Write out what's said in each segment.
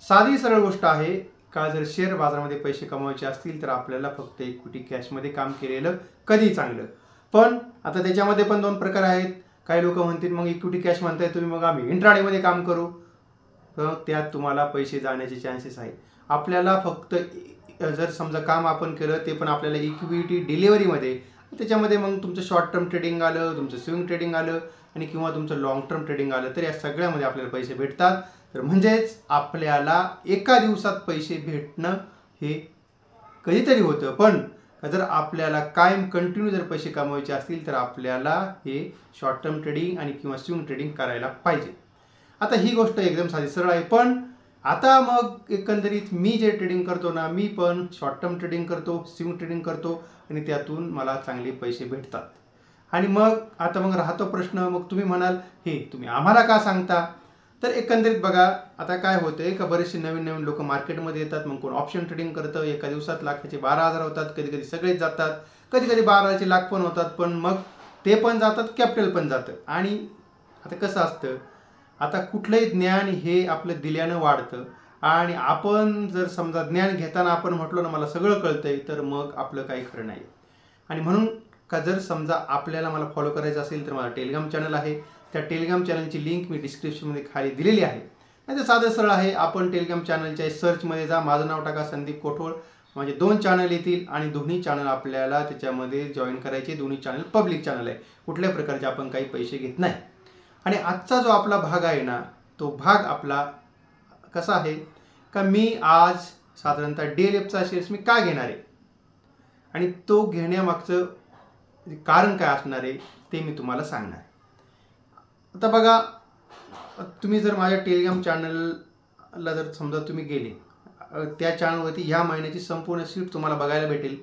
साधी सरळ गोष्ट आहे का जर शेअर बाजारामध्ये पैसे कमवायचे असतील तर आपल्याला फक्त इक्विटी कॅशमध्ये काम केलेलं कधी चांगलं. पण आता त्याच्यामध्ये पण दोन प्रकार आहेत. काही लोक म्हणतील मग इक्विटी कॅश म्हणताय तुम्ही, मग आम्ही इंट्राडेमध्ये काम करू, तर त्यात तुम्हाला पैसे जाण्याचे चान्सेस आहेत. आपल्याला फक्त जर समजा काम आपण केलं ते पण आपल्याला इक्विटी डिलिव्हरीमध्ये, त्याच्यामध्ये मग तुमचं शॉर्ट टर्म ट्रेडिंग आलं, तुमचं स्विंग ट्रेडिंग आलं आणि किंवा तुमचं लॉंग टर्म ट्रेडिंग आलं, तर या सगळ्यामध्ये आपल्याला पैसे भेटतात. तर म्हणजेच आपल्याला एका दिवसात पैसे भेटणं हे कधीतरी होतं, पण जर आपल्याला कायम कंटिन्यू जर पैसे कमवायचे असतील तर आपल्याला हे शॉर्ट टर्म ट्रेडिंग आणि किंवा स्विंग ट्रेडिंग करायला पाहिजे. आता ही गोष्ट एकदम साधी सरळ आहे. पण आता मग एकंदरीत मी जे ट्रेडिंग करतो ना, मी पण शॉर्ट टर्म ट्रेडिंग करतो, स्विंग ट्रेडिंग करतो आणि त्यातून मला चांगले पैसे भेटतात. आणि मग आता मग राहतो प्रश्न, मग तुम्ही म्हणाल हे तुम्ही आम्हाला का सांगता? तर एकंदरीत बघा, आता काय होतंय का बरेचसे नवीन लोक मार्केटमध्ये येतात. मग कोण ऑप्शन ट्रेडिंग करतं, एका दिवसात लाखाचे 12,000 होतात, कधी कधी सगळेच जातात, कधी कधी 12 लाख पण होतात, पण मग ते पण जातात, कॅपिटल पण जातं. आणि आता कसं असतं, आता कुठलंही ज्ञान हे आपलं दिल्यानं वाढतं. आणि आपण जर समजा ज्ञान घेताना आपण म्हटलो ना मला सगळं कळतंय, तर मग आपलं काही खरं नाही. आणि म्हणून का जर समजा आपल्याला मला फॉलो करायचं असेल तर माझा टेलिग्राम चॅनल आहे, त्या टेलिग्राम चॅनलची लिंक मी डिस्क्रिप्शनमध्ये खाली दिलेली आहे. नाही तर साधं सरळ आहे, आपण टेलिग्राम चॅनलच्या सर्चमध्ये जा, माझं नाव टाका संदीप कोठोळ, म्हणजे 2 चॅनल येतील आणि दोन्ही चॅनल आपल्याला त्याच्यामध्ये जॉईन करायचे. दोन्ही चॅनल पब्लिक चॅनल आहे, कुठल्याही प्रकारचे आपण काही पैसे घेत नाही. आणि आजचा जो आपला भाग आहे ना, तो भाग आपला कसा आहे का मी आज साधारणतः DLFचा शेअर्स मी का घेणार आहे आणि तो घेण्यामागचं कारण काय असणार आहे ते मी तुम्हाला सांगणार. आता बघा, तुम्ही जर माझ्या टेलिग्राम चॅनलला जर समजा तुम्ही गेले, त्या चॅनलवरती ह्या महिन्याची संपूर्ण शीट तुम्हाला बघायला भेटेल.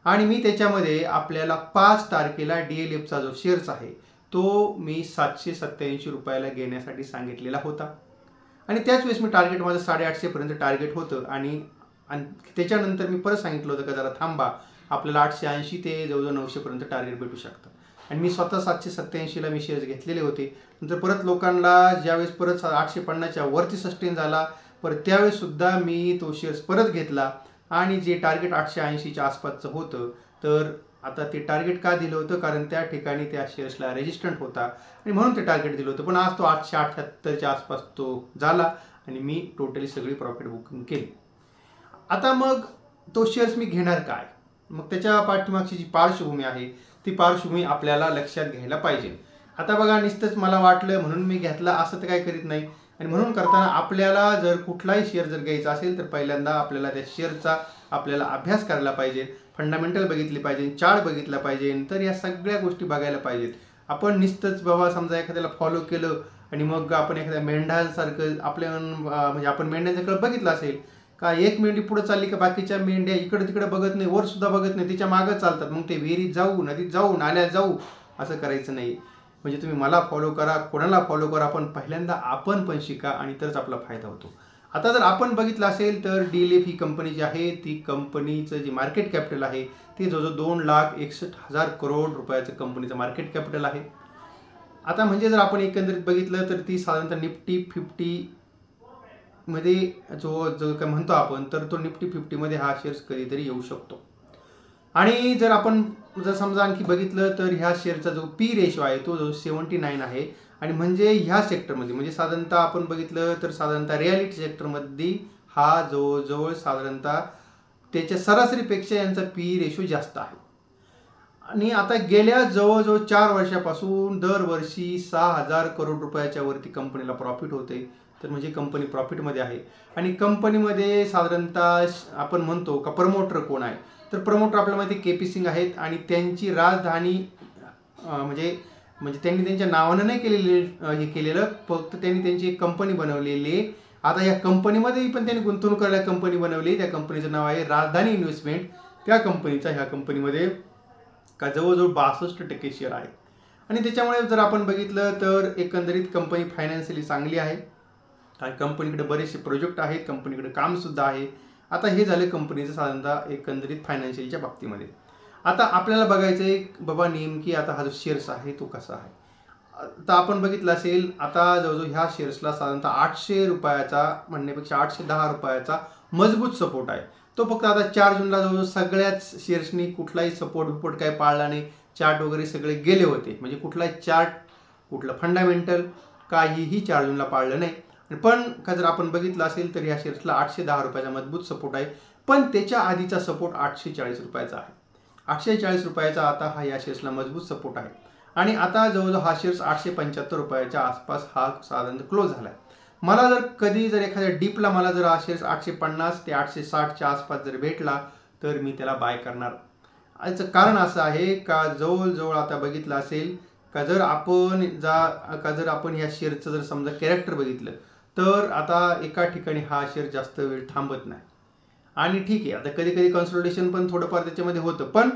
आणि मी त्याच्यामध्ये आपल्याला 5 तारखेला DLFचा जो शेअर्स आहे तो मी 787 रुपयाला घेण्यासाठी सांगितलेला होता. आणि त्याच वेळेस मी टार्गेट माझं 850पर्यंत टार्गेट होतं. आणि त्याच्यानंतर मी परत सांगितलं होतं का जरा थांबा, आपल्याला 880 ते जवळजवळ 900पर्यंत टार्गेट भेटू शकतं. आणि मी स्वतः 787ला मी शेअर्स घेतलेले होते. नंतर परत लोकांना ज्यावेळेस परत 850च्या वरती सस्टेन झाला, परत त्यावेळेससुद्धा मी तो शेअर्स परत घेतला. आणि जे टार्गेट 880च्या आसपासचं होतं, तर आता ते टार्गेट का दिलं होतं, कारण त्या ठिकाणी त्या शेअर्सला रेजिस्टंट होता आणि म्हणून ते टार्गेट दिलं होतं. पण आज तो 878च्या आसपास तो झाला आणि मी टोटली सगळी प्रॉफिट बुकिंग केली. आता मग तो शेअर्स मी घेणार काय, मग त्याच्या पाठीमागची जी पार्श्वभूमी आहे ती पार्श्वभूमी आपल्याला लक्षात घ्यायला पाहिजे. आता बघा, नुसतंच मला वाटलं म्हणून मी घेतला असं तर काही करीत नाही. आणि म्हणून करताना आपल्याला जर कुठलाही शेअर जर घ्यायचा असेल तर पहिल्यांदा आपल्याला त्या शेअरचा आपल्याला अभ्यास करायला पाहिजे, फंडामेंटल बघितली पाहिजे, चार्ट बघितला पाहिजे. तर या सगळ्या गोष्टी बघायला पाहिजेत. आपण नुसतंच बाबा समजा एखाद्याला फॉलो केलं आणि मग आपण एखाद्या मेंढ्यांसारखं आपल्या म्हणजे आपण मेंढ्यांच्याकडे बघितलं असेल का एक मेंढी पुढे चालली का बाकीच्या मेंढ्या इकडे तिकडे बघत नाही, वर सुद्धा बघत नाही, तिच्या मागं चालतात. मग ते विहिरीत जाऊ, नदीत जाऊ, नाल्यात जाऊ, असं करायचं नाही. म्हणजे तुम्ही मला फॉलो करा, कोणाला फॉलो करा, पण पहिल्यांदा आपण पण शिका आणि तरच आपला फायदा होतो. आता जर आपण बघितलं असेल तर DLF ही कंपनी जी आहे ती कंपनीचं जे मार्केट कॅपिटल आहे ते जवळजवळ 2,61,000 करोड रुपयाचं कंपनीचं मार्केट कॅपिटल आहे. आता म्हणजे जर आपण एकंदरीत बघितलं तर ती साधारणतः निफ्टी 50 मध्ये जो काय म्हणतो आपण, तर तो निफ्टी 50 मध्ये हा शेअर्स कधीतरी येऊ शकतो. आणि जर आपण जर समजा आणखी बघितलं तर ह्या शेअरचा जो P रेशो आहे तो जो 79 आहे. आणि म्हणजे ह्या सेक्टरमध्ये म्हणजे साधारणतः आपण बघितलं तर साधारणतः रिॲलिटी सेक्टरमध्ये हा जवळजवळ साधारणतः त्याच्या सरासरीपेक्षा यांचा P रेशो जास्त आहे. आणि आता गेल्या जवळजवळ 4 वर्षापासून दरवर्षी 6,000 करोड रुपयाच्या वरती कंपनीला प्रॉफिट होते. तर म्हणजे कंपनी प्रॉफिटमध्ये आहे. आणि कंपनीमध्ये साधारणतः आपण म्हणतो का प्रमोटर कोण आहे, तर प्रमोटर आपल्याला माहिती KP सिंग आहेत. आणि त्यांची राजधानी म्हणजे त्यांनी त्यांच्या नावानं नाही हे केलेलं, फक्त त्यांनी त्यांची एक कंपनी बनवलेली आहे. आता या कंपनीमध्ये पण त्यांनी गुंतवणूक करायला कंपनी बनवली, त्या कंपनीचं नाव आहे राजधानी इन्व्हेस्टमेंट. त्या कंपनीचा ह्या कंपनीमध्ये का जवळजवळ 62% शेअर आहे. आणि त्याच्यामुळे जर आपण बघितलं तर एकंदरीत कंपनी फायनान्शियली चांगली आहे. आणि कंपनीकडे बरेचसे प्रोजेक्ट आहेत, कंपनीकडे कामसुद्धा आहे. आता हे झाले कंपनीचं साधारणतः एकंदरीत फायनान्शियलच्या बाबतीमध्ये. आता आपल्याला बघायचं आहे बाबा नेमकी आता हा जो शेअर्स आहे तो कसा आहे. आता आपण बघितलं असेल, आता जवळजवळ ह्या शेअर्सला साधारणतः 800 रुपयाचा म्हणण्यापेक्षा 810 रुपयाचा मजबूत सपोर्ट आहे. तो फक्त आता 4 जूनला जवळजवळ सगळ्याच शेअर्सनी कुठलाही सपोर्ट काही पाळला नाही. चार्ट वगैरे सगळे गेले होते, म्हणजे कुठलाही चार्ट, कुठलं फंडामेंटल काहीही 4 जूनला पाळलं नाही. पण जर आपण बघितलं असेल तर या शेअर्सला 810 रुपयाचा मजबूत सपोर्ट आहे. पण त्याच्या आधीचा सपोर्ट 840 रुपयाचा आहे. 840 रुपयाचा आता हा या शेअर्सला मजबूत सपोर्ट आहे. आणि आता जवळजवळ हा शेअर्स 875 रुपयाच्या आसपास हा साधारण क्लोज झाला आहे. मला जर कधी जर एखाद्या डीपला मला जर हा शेअर्स 850 ते 860च्या आसपास जर भेटला तर मी त्याला बाय करणार. याचं कारण असं आहे का जवळजवळ आता बघितलं असेल का जर आपण या शेअरचं जर समजा कॅरेक्टर बघितलं तर आता एका ठिकाणी हा शेअर जास्त वेळ थांबत नाही. आणि ठीक आहे, आता कधी कधी कन्सोलिडेशन पण थोडंफार त्याच्यामध्ये होतं. पण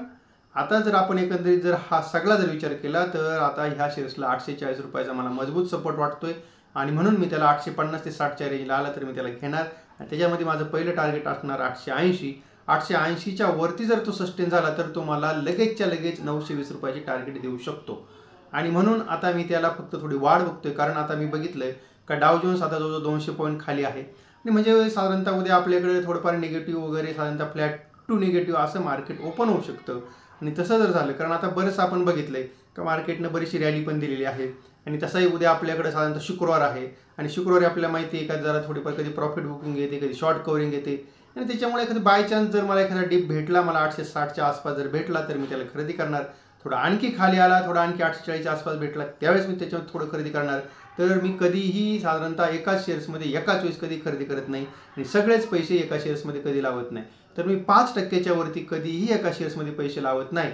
आता जर आपण एकंदरीत जर हा सगळा जर विचार केला तर आता ह्या शेअर्सला 840 रुपयाचा मला मजबूत सपोर्ट वाटतोय. आणि म्हणून मी त्याला 850 ते 60च्या रेंजला आला तर मी त्याला घेणार. आणि त्याच्यामध्ये माझं पहिलं टार्गेट असणार 880. 880च्या वरती जर तो सस्टेन झाला तर तो मला लगेचच्या लगेच 920 रुपयाची टार्गेट देऊ शकतो. आणि म्हणून आता मी त्याला फक्त थोडी वाढ बघतोय. कारण आता मी बघितलंय का डाव जोन्स आता जवळजवळ 200 पॉईंट खाली आहे. आणि म्हणजे साधारणतः उद्या आपल्याकडे थोडंफार निगेटिव्ह वगैरे साधारणतः फ्लॅट टू निगेटिव्ह असं मार्केट ओपन होऊ शकतं. आणि तसं जर झालं, कारण आता बरंच आपण बघितलंय का मार्केटनं बरीचशी रॅली पण दिलेली आहे. आणि तसाही उद्या आपल्याकडे साधारणतः शुक्रवार आहे. आणि शुक्रवारी आपल्याला माहिती आहे का जरा थोडीफार कधी प्रॉफिट बुकिंग येते, कधी शॉर्ट कवरिंग येते. आणि त्याच्यामुळे एखादं बाय चान्स जर मला एखादा डिप भेटला, मला 860च्या आसपास जर भेटला तर मी त्याला खरेदी करणार. थोडा आणखी खाली आला, थोडा आणखी 840च्या आसपास भेटला त्यावेळेस मी त्याच्यावर थोडं खरेदी करणार. तर मी कधीही साधारणतः एकाच शेअर्समध्ये एकाच वेळेस कधी खरेदी करत नाही आणि सगळेच पैसे एका शेअर्समध्ये कधी लावत नाही. तर मी 5%च्या वरती कधीही एका शेअर्समध्ये पैसे लावत नाही.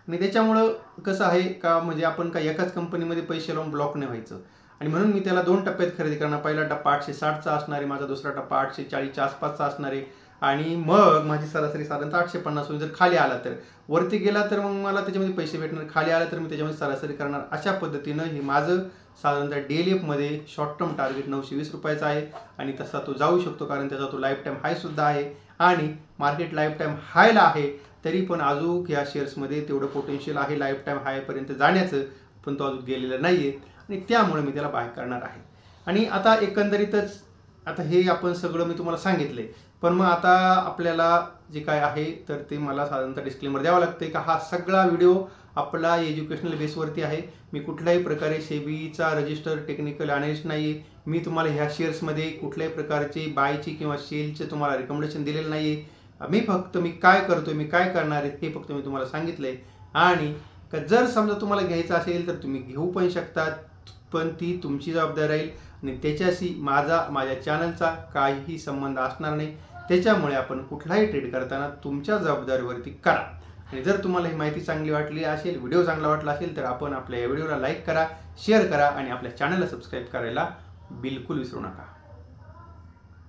आणि त्याच्यामुळं कसं आहे का म्हणजे आपण काय एकाच कंपनीमध्ये पैसे लावून ब्लॉक नाही व्हायचं. आणि म्हणून मी त्याला 2 टप्प्यात खरेदी करणार. पहिला टप्पा 860चा असणार आहे, माझा दुसरा टप्पा 840च्या आसपासचा असणार आहे. आणि मग माझी सरासरी साधारणतः 850 होईल. जर खाली आला तर, वरती गेला तर मग मला त्याच्यामध्ये पैसे भेटणार, खाली आला तर मी त्याच्यामध्ये सरासरी करणार. अशा पद्धतीनं हे माझं साधारणतः DLFमध्ये शॉर्ट टर्म टार्गेट 920 रुपयाचा आहे. आणि तसा तो जाऊ शकतो कारण त्याचा तो लाईफ टाईम हायसुद्धा आहे. आणि मार्केट लाईफ टाईम हायला आहे तरी पण अजून ह्या शेअर्समध्ये तेवढं पोटेन्शियल आहे लाईफ टाईम हायपर्यंत जाण्याचं, पण तो अजून गेलेला नाही आहे. आणि त्यामुळे मी त्याला बाय करणार आहे. आणि आता एकंदरीतच आता हे आपण सगळं मी तुम्हाला सांगितले. पण मग आता आपल्याला जे काय आहे तर ते मला साधारणतः डिस्क्लेमर द्यावं लागतं का हा सगळा व्हिडिओ आपला एज्युकेशनल बेसवरती आहे. मी कुठल्याही प्रकारे सेबीचा रजिस्टर टेक्निकल अनालिस्ट नाही आहे. मी तुम्हाला ह्या शेअर्समध्ये कुठल्याही प्रकारचे बायची किंवा सेलचे तुम्हाला रिकमेंडेशन दिलेलं नाही आहे. मी काय करतोय, मी काय करणार आहे हे फक्त मी तुम्हाला सांगितलंय. आणि जर समजा तुम्हाला घ्यायचं असेल तर तुम्ही घेऊ पण शकतात, पण ती तुमची जबाबदारी राहील. आणि त्याच्याशी माझ्या चॅनलचा काहीही संबंध असणार नाही. त्याच्यामुळे आपण कुठलाही ट्रेड करताना तुमच्या जबाबदारीवरती करा. आणि जर तुम्हाला ही माहिती चांगली वाटली असेल, व्हिडिओ चांगला वाटला असेल तर आपण आपल्या या व्हिडिओला लाईक करा, शेअर करा आणि आपल्या चॅनलला सबस्क्राईब करायला बिलकुल विसरू नका.